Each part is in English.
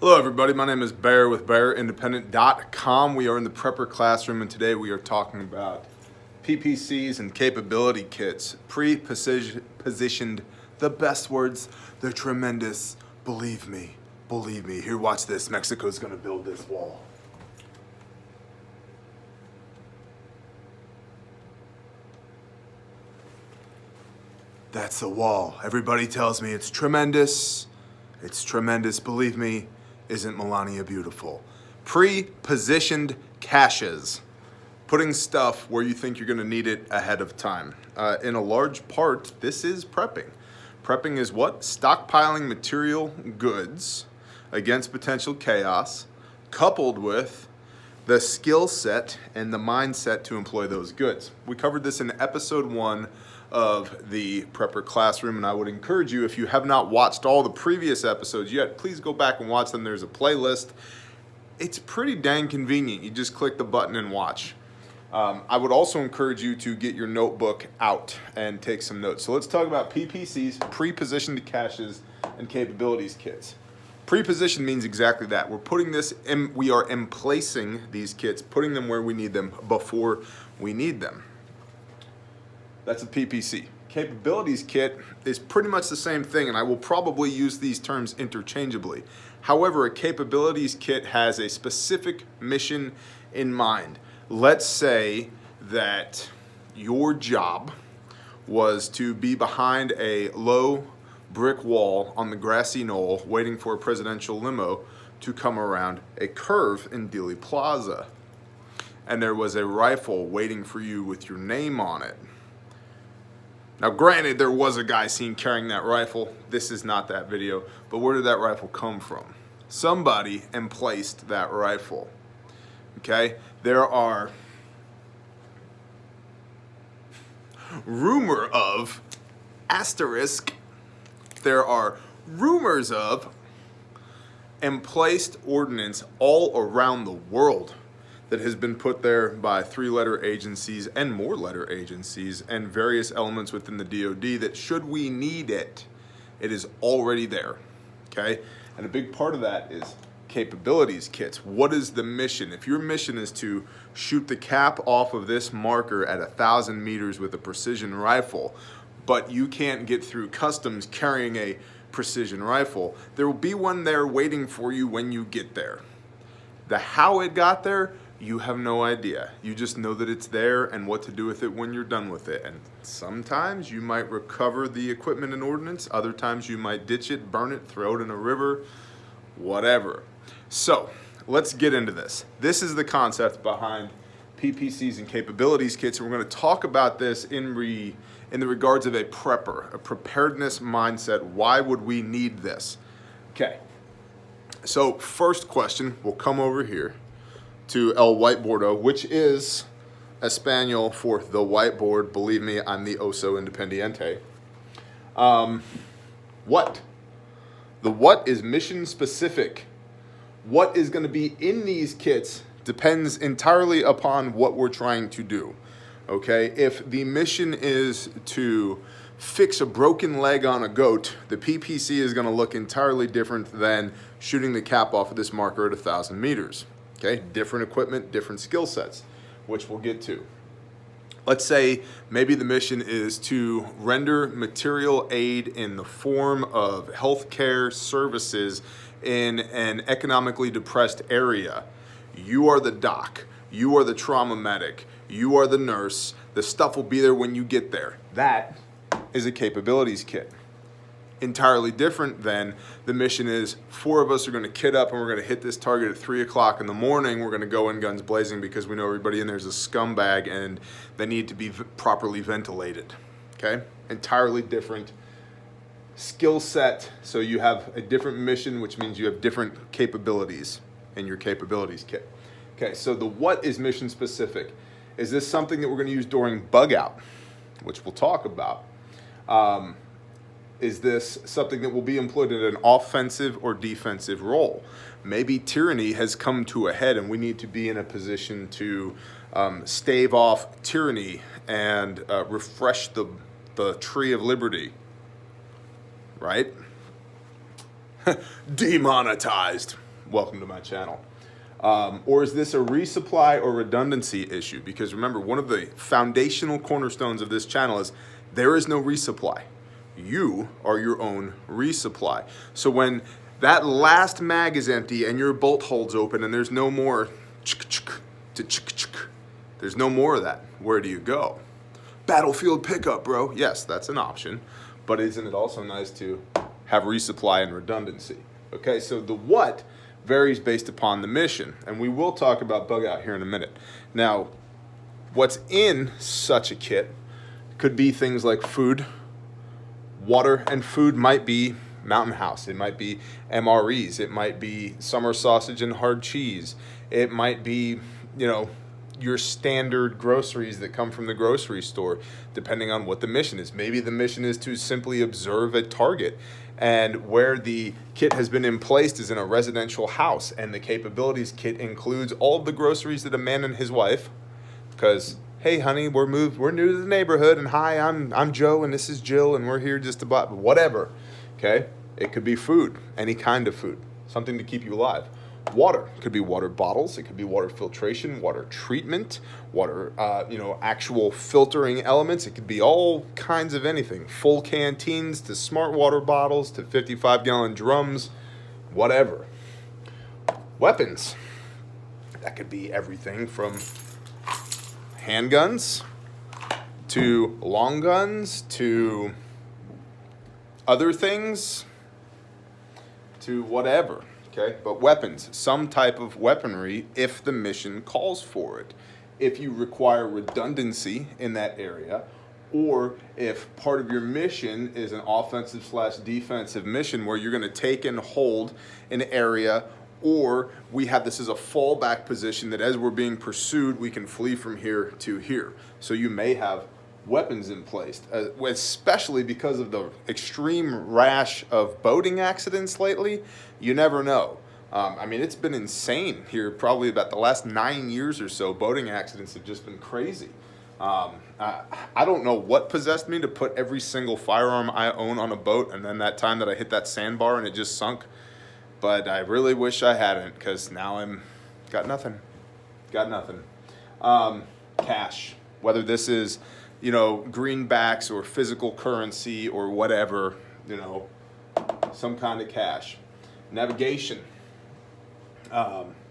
Hello everybody, my name is Bear with BearIndependent.com. We are in the prepper classroom and today we are talking about PPCs and capability kits. Pre-positioned, the best words, they're tremendous. Believe me. Here, watch this. Mexico's gonna build this wall. That's the wall. Everybody tells me it's tremendous. It's tremendous, believe me. Isn't Melania beautiful? Pre-positioned caches. Putting stuff where you think you're gonna need it ahead of time. In a large part, this is prepping. Prepping is what? Stockpiling material goods against potential chaos, coupled with the skill set and the mindset to employ those goods. We covered this in episode 1 of the prepper classroom, and I would encourage you, if you have not watched all the previous episodes yet, please go back and watch them. There's a playlist. It's pretty dang convenient. You just click the button and watch. I would also encourage you to get your notebook out and take some notes. So let's talk about PPCs, pre-positioned caches, and capabilities kits. Pre-position means exactly that. We're putting this in, we are emplacing these kits, putting them where we need them before we need them. That's a PPC. Capabilities kit is pretty much the same thing, and I will probably use these terms interchangeably. However, a capabilities kit has a specific mission in mind. Let's say that your job was to be behind a low brick wall on the grassy knoll waiting for a presidential limo to come around a curve in Dealey Plaza. And there was a rifle waiting for you with your name on it. Now, granted, there was a guy seen carrying that rifle. This is not that video, but where did that rifle come from? Somebody emplaced that rifle, okay? There are rumors of emplaced ordnance all around the world that has been put there by 3-letter agencies and more letter agencies and various elements within the DoD that should we need it, it is already there, okay? And a big part of that is capabilities kits. What is the mission? If your mission is to shoot the cap off of this marker at 1,000 meters with a precision rifle, but you can't get through customs carrying a precision rifle, there will be one there waiting for you when you get there. The how it got there, you have no idea. You just know that it's there and what to do with it when you're done with it. And sometimes you might recover the equipment and ordnance. Other times you might ditch it, burn it, throw it in a river, whatever. So let's get into this. This is the concept behind PPCs and capabilities kits. And we're going to talk about this in the regards of a prepper, a preparedness mindset. Why would we need this? Okay. So first question, we'll come over here to El Whiteboardo, which is Espanol for the whiteboard. Believe me, I'm the oso independiente. What? The what is mission specific. What is going to be in these kits depends entirely upon what we're trying to do. Okay, if the mission is to fix a broken leg on a goat, the PPC is going to look entirely different than shooting the cap off of this marker at 1,000 meters. Okay, different equipment, different skill sets, which we'll get to. Let's say maybe the mission is to render material aid in the form of healthcare services in an economically depressed area. You are the doc, you are the trauma medic, you are the nurse, the stuff will be there when you get there. That is a capabilities kit. Entirely different than the mission is 4 of us are going to kit up and we're going to hit this target at 3 o'clock in the morning. We're going to go in guns blazing because we know everybody in there is a scumbag and they need to be properly ventilated. Okay? Entirely different skill set. So you have a different mission, which means you have different capabilities in your capabilities kit. Okay, so the what is mission specific. Is this something that we're going to use during bug out, which we'll talk about? Is this something that will be employed in an offensive or defensive role? Maybe tyranny has come to a head and we need to be in a position to stave off tyranny and refresh the tree of liberty, right? Demonetized. welcome to my channel. Or is this a resupply or redundancy issue? Because remember, one of the foundational cornerstones of this channel is there is no resupply. You are your own resupply. So when that last mag is empty and your bolt holds open and there's no more there's no more of that, where do you go? Battlefield pickup, bro. Yes, that's an option, but isn't it also nice to have resupply and redundancy? Okay, so the what varies based upon the mission, and we will talk about bug out here in a minute. Now, what's in such a kit could be things like food, water, and food might be Mountain House, it might be MREs, it might be summer sausage and hard cheese, it might be, you know, your standard groceries that come from the grocery store, depending on what the mission is. Maybe the mission is to simply observe a target, and where the kit has been emplaced is in a residential house, and the capabilities kit includes all of the groceries that a man and his wife, because hey honey, we're new to the neighborhood, and hi, I'm Joe and this is Jill and we're here just to buy whatever. Okay, it could be food, any kind of food, something to keep you alive. Water, it could be water bottles, it could be water filtration, water treatment, water, actual filtering elements. It could be all kinds of anything, full canteens to smart water bottles to 55-gallon drums, whatever. Weapons, that could be everything from handguns to long guns to other things to whatever. Okay, but weapons, some type of weaponry if the mission calls for it. If you require redundancy in that area, or if part of your mission is an offensive/defensive mission where you're going to take and hold an area, or we have this as a fallback position that as we're being pursued, we can flee from here to here. So you may have weapons in place, especially because of the extreme rash of boating accidents lately. You never know. I mean, it's been insane here. Probably about the last 9 years or so, boating accidents have just been crazy. I don't know what possessed me to put every single firearm I own on a boat, and then that time that I hit that sandbar and it just sunk. But I really wish I hadn't, because now got nothing. Cash, whether this is greenbacks or physical currency or whatever, some kind of cash. Navigation.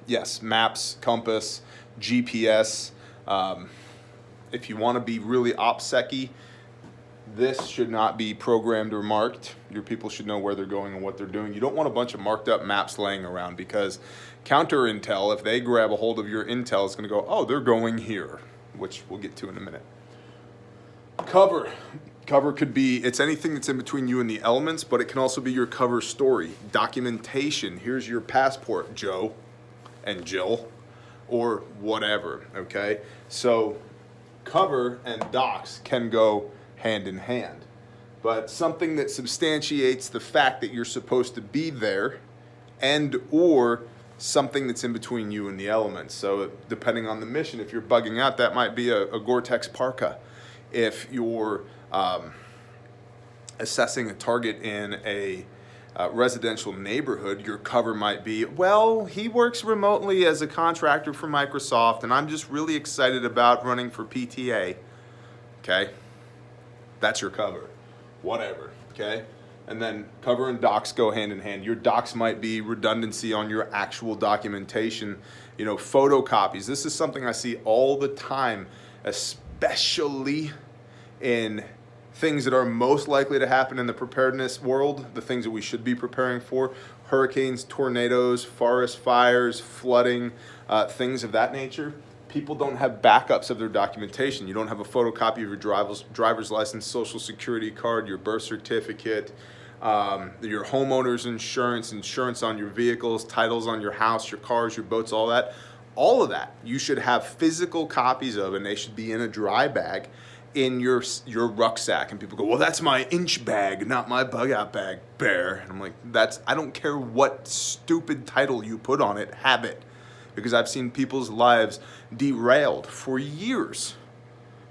Yes, maps, compass, GPS. If you want to be really OPSEC-y, this should not be programmed or marked. Your people should know where they're going and what they're doing. You don't want a bunch of marked up maps laying around, because counter intel, if they grab a hold of your intel, it's going to go, oh, they're going here, which we'll get to in a minute. Cover. Cover could be, it's anything that's in between you and the elements, but it can also be your cover story. Documentation. Here's your passport, Joe and Jill, or whatever, okay? So cover and docs can go hand in hand, but something that substantiates the fact that you're supposed to be there, and or something that's in between you and the elements. So depending on the mission, if you're bugging out, that might be a Gore-Tex parka. If you're assessing a target in a residential neighborhood, your cover might be, well, he works remotely as a contractor for Microsoft, and I'm just really excited about running for PTA. Okay? That's your cover. Whatever. Okay? And then cover and docs go hand in hand. Your docs might be redundancy on your actual documentation. Photocopies. This is something I see all the time, especially in things that are most likely to happen in the preparedness world, the things that we should be preparing for: hurricanes, tornadoes, forest fires, flooding, things of that nature. People don't have backups of their documentation. You don't have a photocopy of your driver's license, social security card, your birth certificate, your homeowner's insurance on your vehicles, titles on your house, your cars, your boats, all that. All of that you should have physical copies of, and they should be in a dry bag in your rucksack. And people go, well, that's my inch bag, not my bug out bag, bear. And I'm like, I don't care what stupid title you put on it, have it. Because I've seen people's lives derailed for years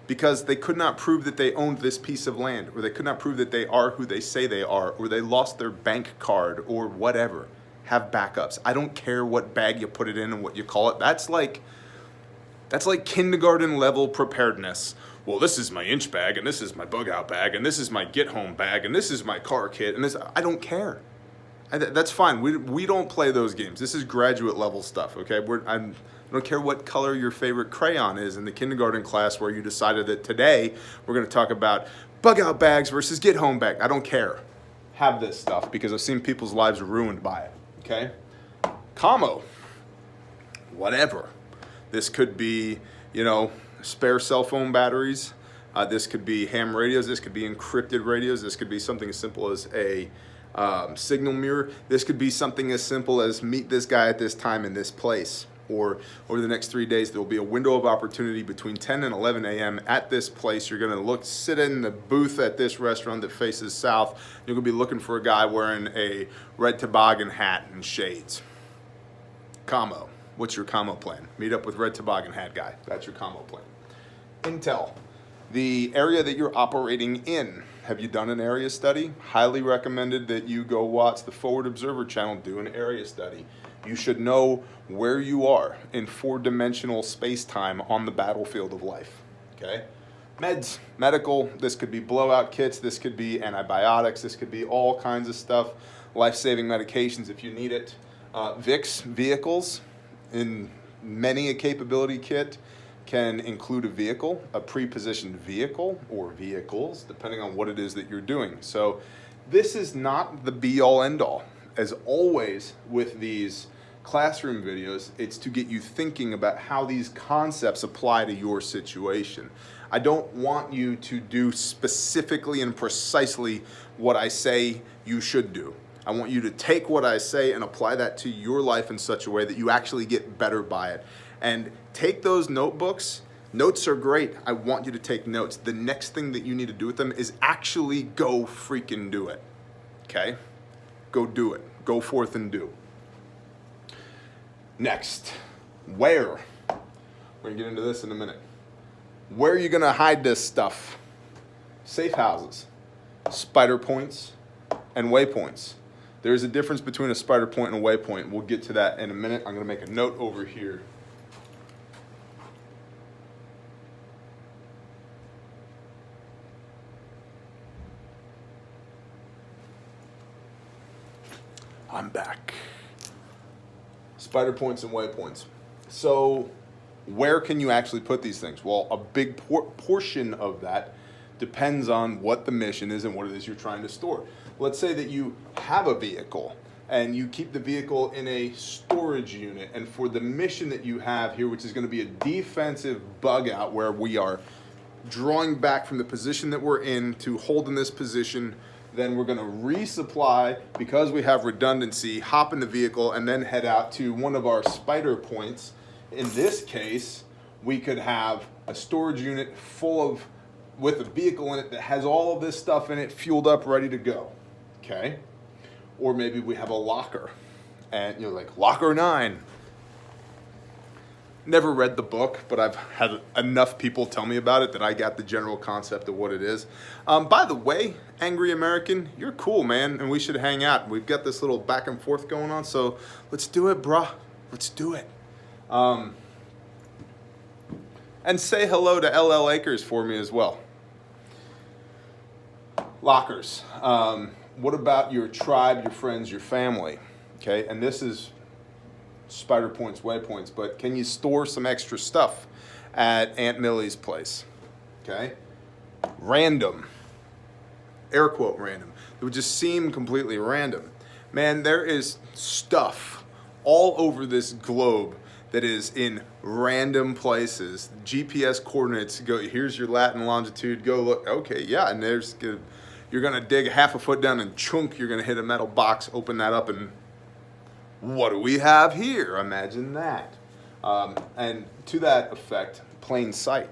because they could not prove that they owned this piece of land, or they could not prove that they are who they say they are, or they lost their bank card or whatever. have backups. I don't care what bag you put it in and what you call it. That's like kindergarten level preparedness. Well, this is my inch bag, and this is my bug out bag, and this is my get home bag, and this is my car kit, and this, I don't care. That's fine. We don't play those games. This is graduate level stuff, okay? I don't care what color your favorite crayon is in the kindergarten class where you decided that today we're going to talk about bug out bags versus get home bag. I don't care. Have this stuff because I've seen people's lives ruined by it, okay? Commo. Whatever. This could be, spare cell phone batteries. This could be ham radios. This could be encrypted radios. This could be something as simple as a signal mirror. This could be something as simple as meet this guy at this time in this place. Or over the next 3 days, there will be a window of opportunity between 10 and 11 a.m. at this place. You're going to sit in the booth at this restaurant that faces south. You're going to be looking for a guy wearing a red toboggan hat and shades. Commo. What's your commo plan? Meet up with red toboggan hat guy. That's your commo plan. Intel. The area that you're operating in. Have you done an area study? Highly recommended that you go watch the Forward Observer channel, do an area study. You should know where you are in 4-dimensional space-time on the battlefield of life, okay? Meds, medical, this could be blowout kits, this could be antibiotics, this could be all kinds of stuff, life-saving medications if you need it. VIX, vehicles, in many a capability kit, can include a vehicle, a pre-positioned vehicle, or vehicles, depending on what it is that you're doing. So this is not the be-all, end-all. As always with these classroom videos, it's to get you thinking about how these concepts apply to your situation. I don't want you to do specifically and precisely what I say you should do. I want you to take what I say and apply that to your life in such a way that you actually get better by it. And take those notebooks. Notes are great. I want you to take notes. The next thing that you need to do with them is actually go freaking do it. Okay? Go do it. Go forth and do. Next, where? We're going to get into this in a minute. Where are you going to hide this stuff? Safe houses, spider points, and waypoints. There's a difference between a spider point and a waypoint. We'll get to that in a minute. I'm going to make a note over here. I'm back. Spider points and waypoints. So where can you actually put these things? Well, a big portion of that depends on what the mission is and what it is you're trying to store. Let's say that you have a vehicle and you keep the vehicle in a storage unit, and for the mission that you have here, which is going to be a defensive bug out where we are drawing back from the position that we're in to hold in this position, then we're going to resupply because we have redundancy, hop in the vehicle, and then head out to one of our spider points. In this case, we could have a storage unit with a vehicle in it that has all of this stuff in it, fueled up, ready to go. Okay? Or maybe we have a locker, and you're like, Locker 9. Never read the book, but I've had enough people tell me about it that I got the general concept of what it is. By the way, Angry American, you're cool, man, and we should hang out. We've got this little back and forth going on, so let's do it, bruh. Let's do it. And say hello to LL Acres for me as well. Lockers. What about your tribe, your friends, your family? Okay, and this is spider points, waypoints, but can you store some extra stuff at Aunt Millie's place? Okay? Random. Air quote random. It would just seem completely random. Man, there is stuff all over this globe that is in random places. GPS coordinates, go, here's your Latin longitude, go look. Okay, yeah, and you're gonna dig half a foot down and chunk, you're gonna hit a metal box, open that up, and what do we have here? Imagine that. And to that effect, plain sight.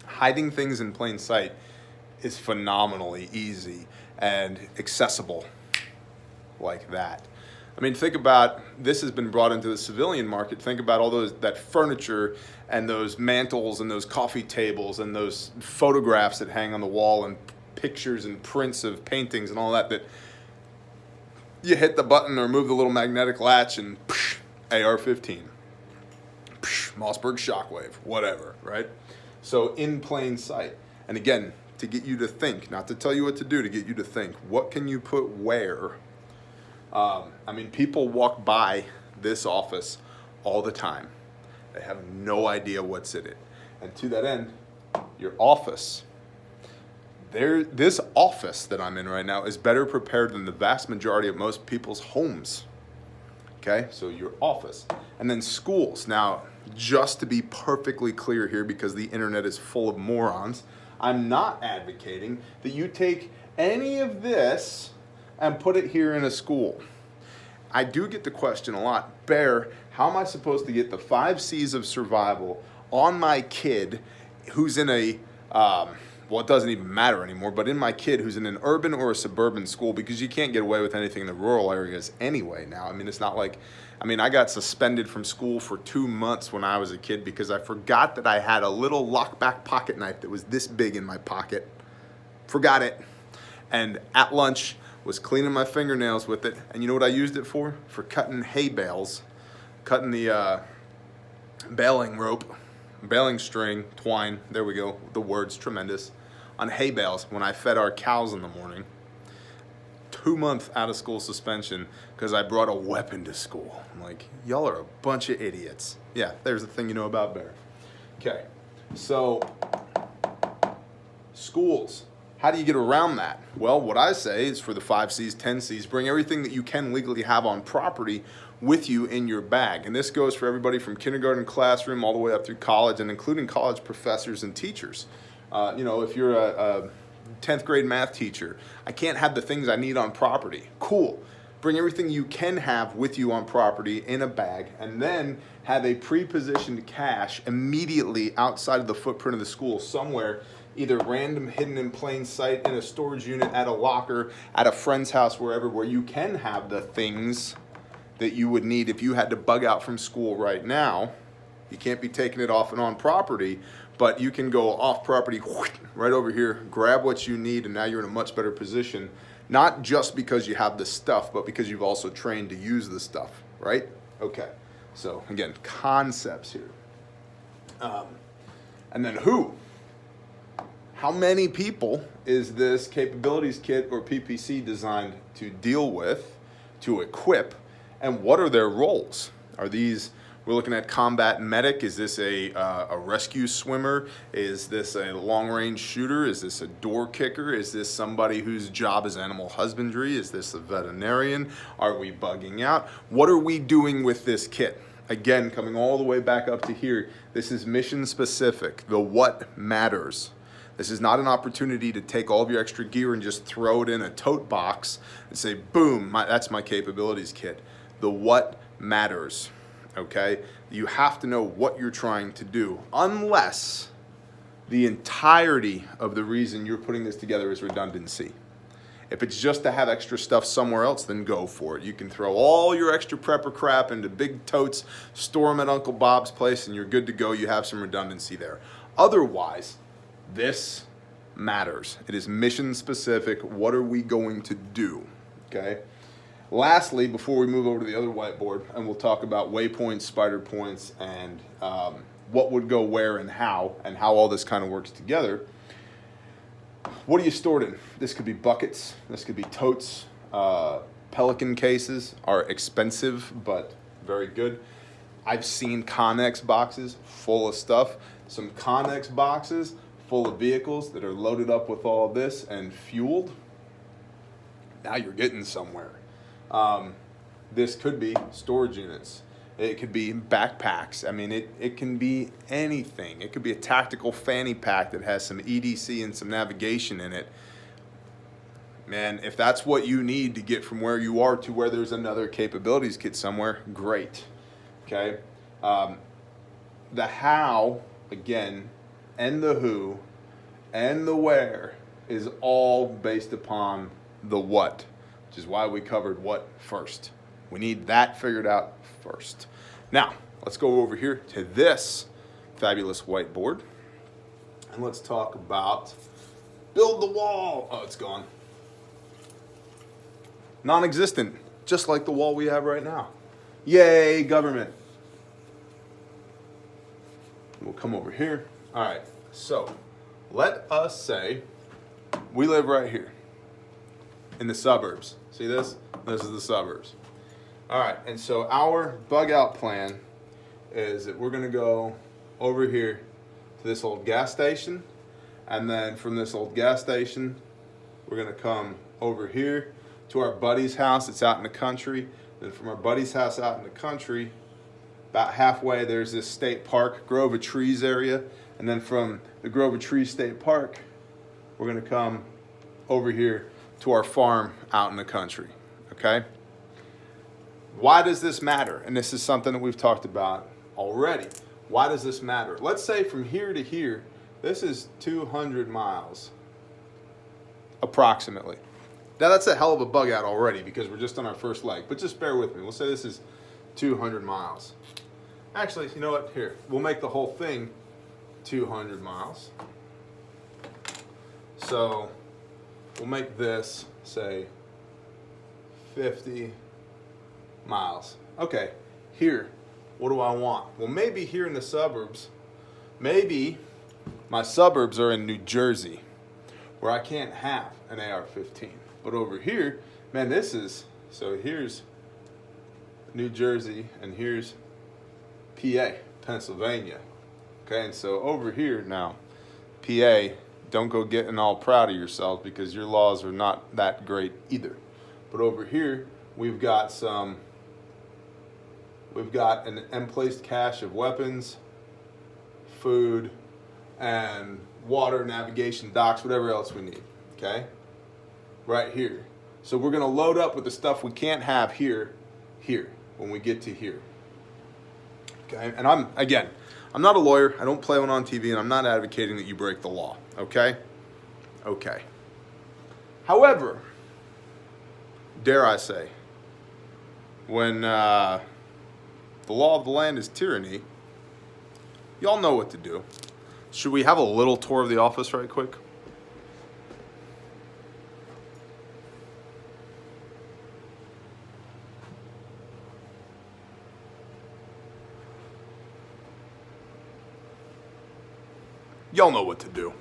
Hiding things in plain sight is phenomenally easy and accessible like that. I mean, think about, this has been brought into the civilian market. Think about all that furniture and those mantles and those coffee tables and those photographs that hang on the wall and pictures and prints of paintings and all that You hit the button or move the little magnetic latch and AR-15. Mossberg Shockwave, whatever, right? So in plain sight. And again, to get you to think, not to tell you what to do, to get you to think, what can you put where? I mean, people walk by this office all the time. They have no idea what's in it. And to that end, your office, this office that I'm in right now is better prepared than the vast majority of most people's homes. Okay, so your office. And then schools. Now, just to be perfectly clear here, because the internet is full of morons, I'm not advocating that you take any of this and put it here in a school. I do get the question a lot, Bear, how am I supposed to get the 5 C's of survival on my kid who's in a, well, it doesn't even matter anymore, but in my kid who's in an urban or a suburban school, because you can't get away with anything in the rural areas anyway now. I mean, it's not like, I got suspended from school for 2 months when I was a kid because I forgot that I had a little lockback pocket knife that was this big in my pocket. Forgot it. And at lunch, was cleaning my fingernails with it. And you know what I used it for? For cutting hay bales, cutting the baling rope, baling string, twine, there we go, the word's tremendous, on hay bales when I fed our cows in the morning. 2-month out of school suspension because I brought a weapon to school. I'm like, y'all are a bunch of idiots. Yeah, there's the thing you know about Bear. Okay, so schools. How do you get around that? Well, what I say is for the 5 C's, 10 C's, bring everything that you can legally have on property with you in your bag. And this goes for everybody from kindergarten classroom all the way up through college and including college professors and teachers. If you're a 10th grade math teacher, I can't have the things I need on property. Cool. Bring everything you can have with you on property in a bag and then have a pre-positioned cache immediately outside of the footprint of the school somewhere, either random, hidden in plain sight, in a storage unit, at a locker, at a friend's house, wherever, where you can have the things that you would need if you had to bug out from school right now. You can't be taking it off and on property, but you can go off property right over here, grab what you need, and now you're in a much better position, not just because you have the stuff, but because you've also trained to use the stuff, right? Okay, so again, concepts here. And then who? How many people is this capabilities kit or PPC designed to deal with, to equip, and what are their roles? Are these, we're looking at combat medic, is this a rescue swimmer? Is this a long-range shooter? Is this a door kicker? Is this somebody whose job is animal husbandry? Is this a veterinarian? Are we bugging out? What are we doing with this kit? Again, coming all the way back up to here, this is mission specific, the what matters. This is not an opportunity to take all of your extra gear and just throw it in a tote box and say, boom, that's my capabilities kit. The what matters, okay? You have to know what you're trying to do, unless the entirety of the reason you're putting this together is redundancy. If it's just to have extra stuff somewhere else, then go for it. You can throw all your extra prepper crap into big totes, store them at Uncle Bob's place, and you're good to go. You have some redundancy there. Otherwise, this matters. It is mission specific. What are we going to do? Okay. Lastly, before we move over to the other whiteboard, and we'll talk about waypoints, spider points, and what would go where and how all this kind of works together. What are you stored in? This could be buckets. This could be totes. Pelican cases are expensive, but very good. I've seen Connex boxes full of stuff. Some Connex boxes full of vehicles that are loaded up with all this and fueled. Now you're getting somewhere. This could be storage units. It could be backpacks. I mean, it can be anything. It could be a tactical fanny pack that has some EDC and some navigation in it. Man, if that's what you need to get from where you are to where there's another capabilities kit somewhere, great. Okay? The how, again, and the who, and the where is all based upon the what, which is why we covered what first. We need that figured out first. Now, let's go over here to this fabulous whiteboard, and let's talk about build the wall. Oh, it's gone. Non-existent. just like the wall we have right now. Yay, government. We'll come over here. All right, so let us say we live right here in the suburbs. See this? This is the suburbs. All right, and so our bug out plan is that we're gonna go over here to this old gas station, and then from this old gas station, we're gonna come over here to our buddy's house. It's out in the country. Then from our buddy's house out in the country, about halfway, there's this state park, Grove of Trees area. And then from the Grove of Trees State Park, we're gonna come over here to our farm out in the country, okay? Why does this matter? And this is something that we've talked about already. Why does this matter? Let's say from here to here, this is 200 miles, approximately. Now that's a hell of a bug out already because we're just on our first leg, but just bear with me. We'll say this is 200 miles. Actually, you know what? Here, we'll make the whole thing 200 miles. So we'll make this, say, 50 miles. Okay, here, what do I want? Well, maybe here in the suburbs, maybe my suburbs are in New Jersey where I can't have an AR-15. But over here, man, this is, so here's New Jersey and here's PA, Pennsylvania. Okay, and so over here now, PA, don't go getting all proud of yourselves because your laws are not that great either. But over here, we've got an emplaced cache of weapons, food, and water, navigation, docks, whatever else we need, okay? Right here. So we're gonna load up with the stuff we can't have here, when we get to here. Okay, and I'm not a lawyer, I don't play one on TV, and I'm not advocating that you break the law, okay? Okay. However, dare I say, when the law of the land is tyranny, y'all know what to do. Should we have a little tour of the office right quick? Y'all know what to do.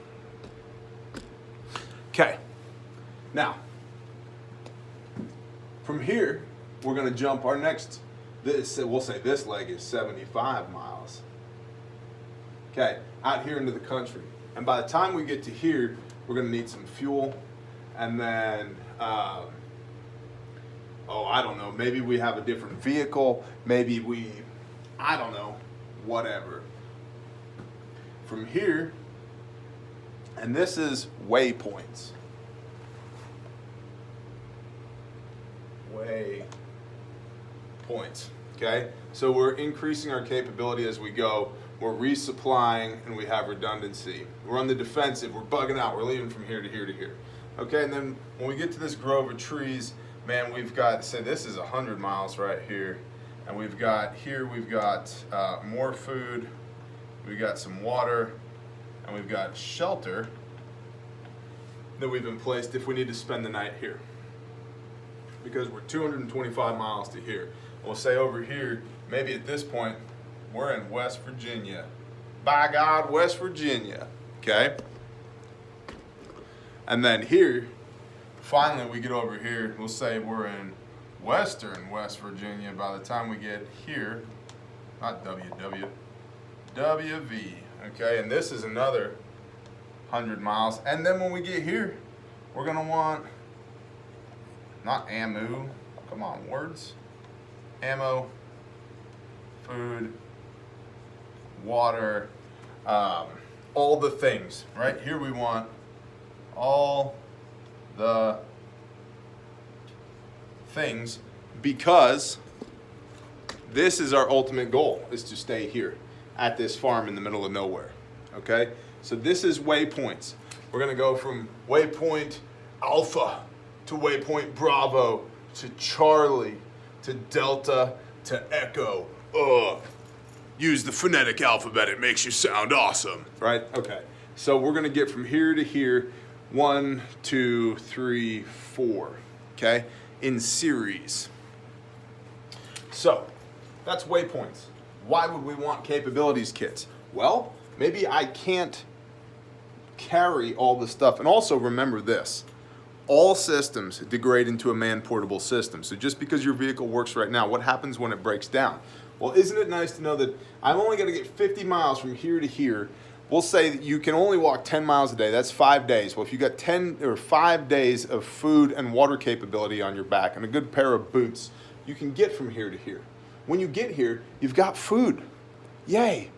Okay. Now, from here, we're going to jump our next, we'll say this leg is 75 miles. Okay, out here into the country. And by the time we get to here, we're going to need some fuel. And then, I don't know, maybe we have a different vehicle. Maybe I don't know, whatever. From here, and this is Waypoints. Waypoints, okay? So we're increasing our capability as we go. We're resupplying and we have redundancy. We're on the defensive, we're bugging out, we're leaving from here to here to here. Okay, and then when we get to this grove of trees, man, we've got, say this is 100 miles right here. And we've got more food, we've got some water, and we've got shelter that we've been placed if we need to spend the night here. Because we're 225 miles to here. We'll say over here, maybe at this point, we're in West Virginia. By God, West Virginia, okay? And then here, finally we get over here, we'll say we're in Western West Virginia by the time we get here, not WW, WV, okay? And this is another 100 miles. And then when we get here, we're gonna want, not ammo, come on, words. Ammo, food, water, all the things, right? Here we want all the things because this is our ultimate goal, is to stay here at this farm in the middle of nowhere, okay? So this is Waypoints. We're gonna go from Waypoint Alpha to Waypoint Bravo to Charlie to Delta to Echo. Use the phonetic alphabet, it makes you sound awesome. Right? Okay. So we're gonna get from here to here, 1, 2, 3, 4. Okay? In series. So that's Waypoints. Why would we want capabilities kits? Well, maybe I can't carry all the stuff. And also remember this, all systems degrade into a man-portable system. So just because your vehicle works right now, what happens when it breaks down? Well, isn't it nice to know that I'm only going to get 50 miles from here to here? We'll say that you can only walk 10 miles a day. That's 5 days. Well, if you got 10 or 5 days of food and water capability on your back and a good pair of boots, you can get from here to here. When you get here, you've got food. Yay.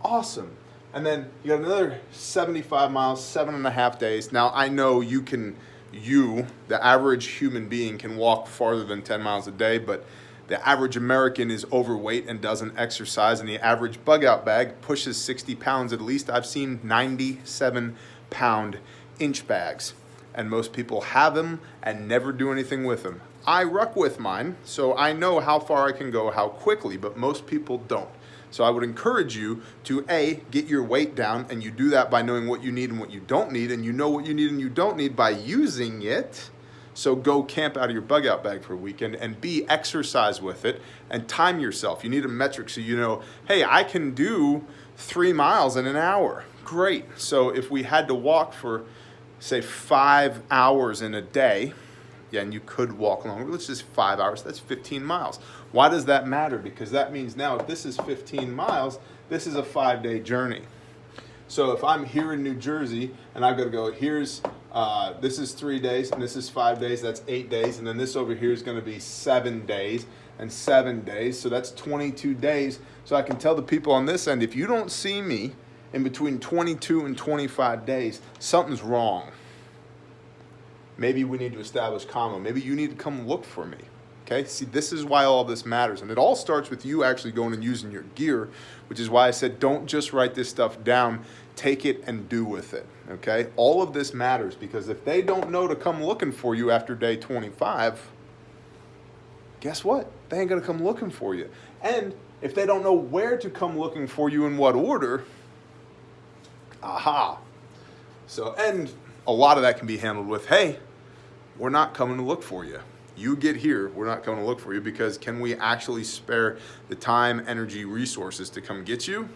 Awesome. And then you got another 75 miles, 7.5 days. Now, I know the average human being, can walk farther than 10 miles a day, but the average American is overweight and doesn't exercise, and the average bug-out bag pushes 60 pounds at least. I've seen 97-pound inch bags, and most people have them and never do anything with them. I ruck with mine, so I know how far I can go, how quickly, but most people don't. So I would encourage you to A, get your weight down, and you do that by knowing what you need and what you don't need, and you know what you need and you don't need by using it. So go camp out of your bug out bag for a weekend, and B, exercise with it and time yourself. You need a metric so you know, hey, I can do 3 miles in an hour. Great. So if we had to walk for, say, 5 hours in a day, yeah, and you could walk longer, let's just 5 hours, that's 15 miles. Why does that matter? Because that means now if this is 15 miles, this is a 5-day journey. So if I'm here in New Jersey and I've got to go, this is 3 days and this is 5 days, that's 8 days. And then this over here is going to be 7 days and 7 days. So that's 22 days. So I can tell the people on this end, if you don't see me in between 22 and 25 days, something's wrong. Maybe we need to establish comma. Maybe you need to come look for me. Okay, see, this is why all this matters. And it all starts with you actually going and using your gear, which is why I said don't just write this stuff down, take it and do with it. Okay, all of this matters, because if they don't know to come looking for you after day 25, guess what? They ain't gonna come looking for you. And if they don't know where to come looking for you in what order, aha. So, and a lot of that can be handled with, hey, we're not coming to look for you. You get here, we're not coming to look for you, because can we actually spare the time, energy, resources to come get you?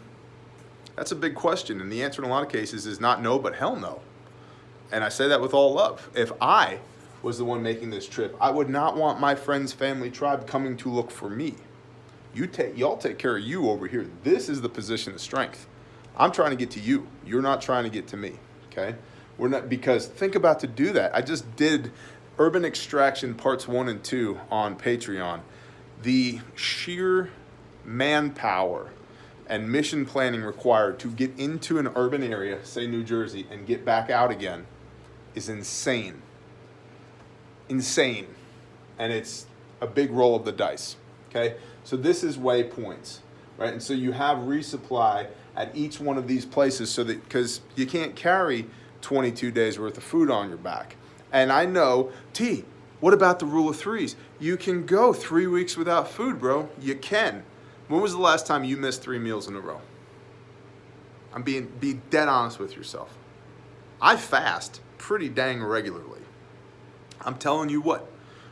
That's a big question, and the answer in a lot of cases is not no, but hell no. And I say that with all love. If I was the one making this trip, I would not want my friends, family, tribe coming to look for me. Y'all take care of you over here. This is the position of strength. I'm trying to get to you. You're not trying to get to me, okay? We're not, because think about to do that. I just did Urban Extraction Parts 1 and 2 on Patreon. The sheer manpower and mission planning required to get into an urban area, say New Jersey, and get back out again is insane. Insane. And it's a big roll of the dice, okay? So this is Waypoints, right? And so you have resupply at each one of these places, so that, because you can't carry 22 days worth of food on your back. And I know, what about the rule of threes? You can go 3 weeks without food, bro. You can. When was the last time you missed 3 meals in a row? Be dead honest with yourself. I fast pretty dang regularly. I'm telling you what,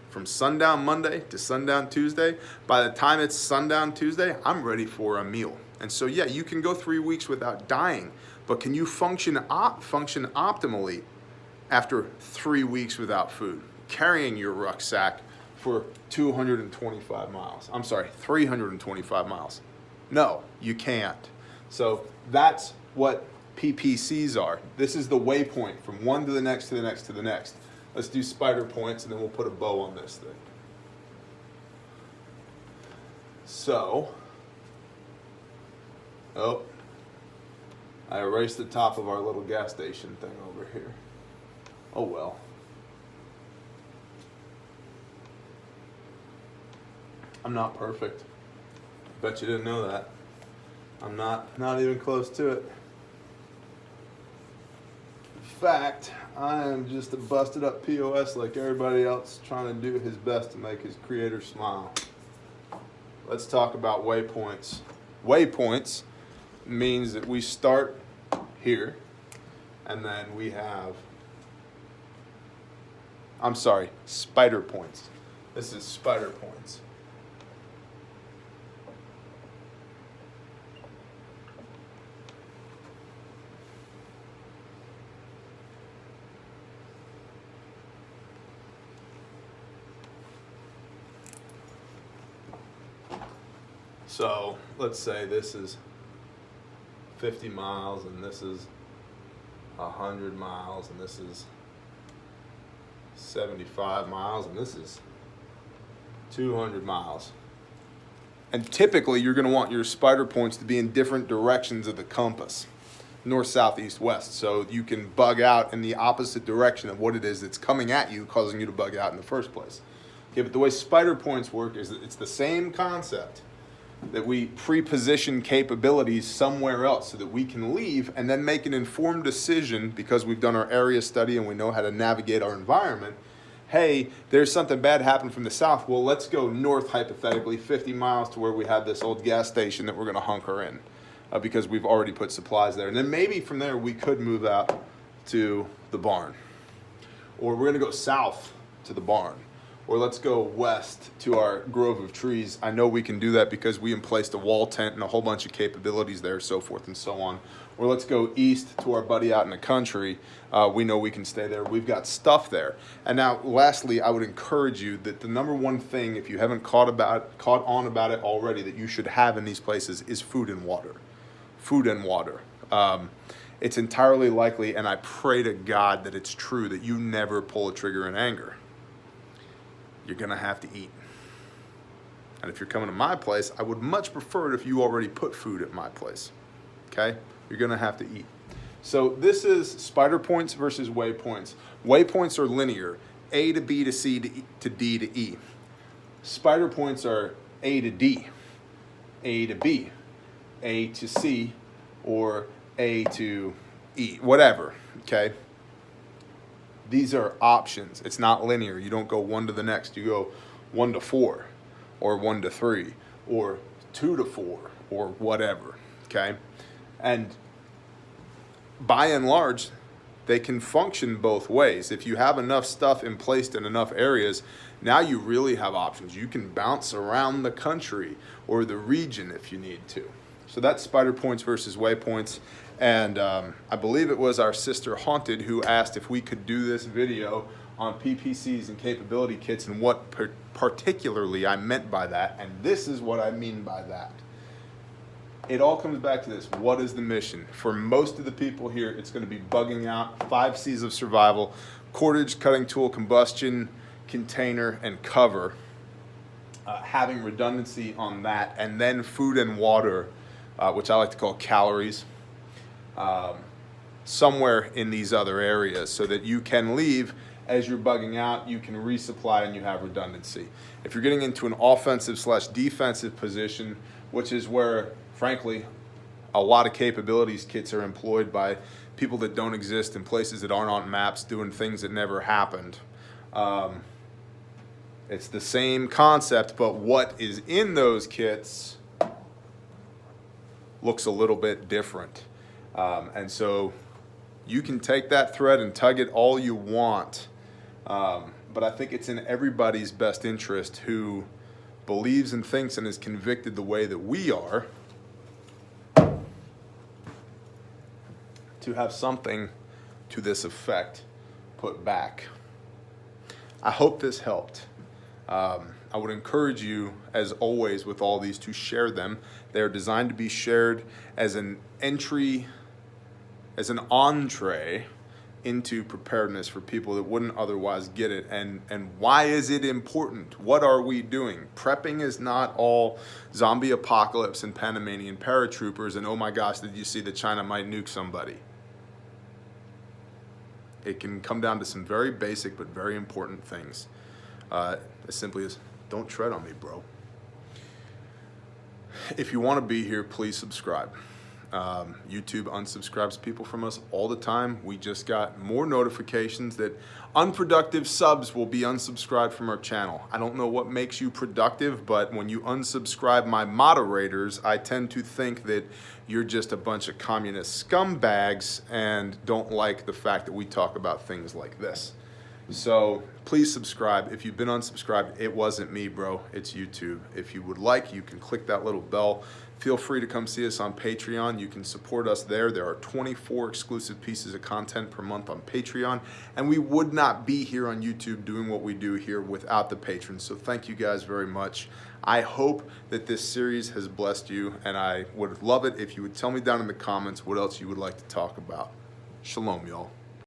from sundown Monday to sundown Tuesday, by the time it's sundown Tuesday, I'm ready for a meal. And so, yeah, you can go 3 weeks without dying, but can you function optimally after 3 weeks without food, carrying your rucksack for 225 miles? I'm sorry, 325 miles. No, you can't. So that's what PPCs are. This is the waypoint from one to the next, to the next, to the next. Let's do spider points, and then we'll put a bow on this thing. So, I erased the top of our little gas station thing over here. Oh well. I'm not perfect. Bet you didn't know that. I'm not even close to it. In fact, I am just a busted up POS like everybody else, trying to do his best to make his creator smile. Let's talk about waypoints. Waypoints means that we start here, and then we have, spider points. This is spider points. So let's say this is 50 miles and this is 100 miles and this is 75 miles and this is 200 miles. And typically you're going to want your spider points to be in different directions of the compass, north, south, east, west, so you can bug out in the opposite direction of what it is that's coming at you, causing you to bug out in the first place. Okay, but the way spider points work is that it's the same concept, that we pre-position capabilities somewhere else so that we can leave and then make an informed decision because we've done our area study and we know how to navigate our environment. Hey, there's something bad happening from the south. Well, let's go north, hypothetically, 50 miles to where we have this old gas station that we're going to hunker in because we've already put supplies there. And then maybe from there we could move out to the barn. Or we're going to go south to the barn. Or let's go west to our grove of trees. I know we can do that because we emplaced a wall tent and a whole bunch of capabilities there, so forth and so on. Or let's go east to our buddy out in the country. We know we can stay there. We've got stuff there. And now, lastly, I would encourage you that the number one thing, if you haven't caught on about it already, that you should have in these places is food and water. Food and water. It's entirely likely, and I pray to God that it's true, that you never pull a trigger in anger. You're going to have to eat. And if you're coming to my place, I would much prefer it if you already put food at my place. Okay? You're going to have to eat. So this is spider points versus waypoints. Waypoints are linear. A to B to C to D to E. Spider points are A to D, A to B, A to C, or A to E, whatever. Okay? These are options. It's not linear. You don't go one to the next. You go 1 to 4 or 1 to 3 or 2 to 4 or whatever, okay? And by and large, they can function both ways. If you have enough stuff in place in enough areas, now you really have options. You can bounce around the country or the region if you need to. So that's spider points versus waypoints. And I believe it was our sister Haunted who asked if we could do this video on PPCs and capability kits and what particularly I meant by that. And this is what I mean by that. It all comes back to this. What is the mission? For most of the people here, it's going to be bugging out, 5 C's of survival, cordage, cutting tool, combustion, container, and cover. Having redundancy on that. And then food and water, which I like to call calories. Somewhere in these other areas so that you can leave as you're bugging out, you can resupply and you have redundancy. If you're getting into an offensive/defensive position, which is where, frankly, a lot of capabilities kits are employed by people that don't exist in places that aren't on maps doing things that never happened. It's the same concept, but what is in those kits looks a little bit different. And so you can take that thread and tug it all you want. But I think it's in everybody's best interest who believes and thinks and is convicted the way that we are to have something to this effect put back. I hope this helped. I would encourage you, as always, with all these to share them. They are designed to be shared as an entree into preparedness for people that wouldn't otherwise get it. And why is it important? What are we doing? Prepping is not all zombie apocalypse and Panamanian paratroopers and oh my gosh, did you see that China might nuke somebody? It can come down to some very basic but very important things. As simply as, don't tread on me, bro. If you want to be here, please subscribe. YouTube unsubscribes people from us all the time. We just got more notifications that unproductive subs will be unsubscribed from our channel. I don't know what makes you productive, but when you unsubscribe my moderators, I tend to think that you're just a bunch of communist scumbags and don't like the fact that we talk about things like this. So please subscribe. If you've been unsubscribed, it wasn't me, bro. It's YouTube. If you would like, you can click that little bell. Feel free to come see us on Patreon. You can support us there. There are 24 exclusive pieces of content per month on Patreon, and we would not be here on YouTube doing what we do here without the patrons. So thank you guys very much. I hope that this series has blessed you, and I would love it if you would tell me down in the comments what else you would like to talk about. Shalom, y'all.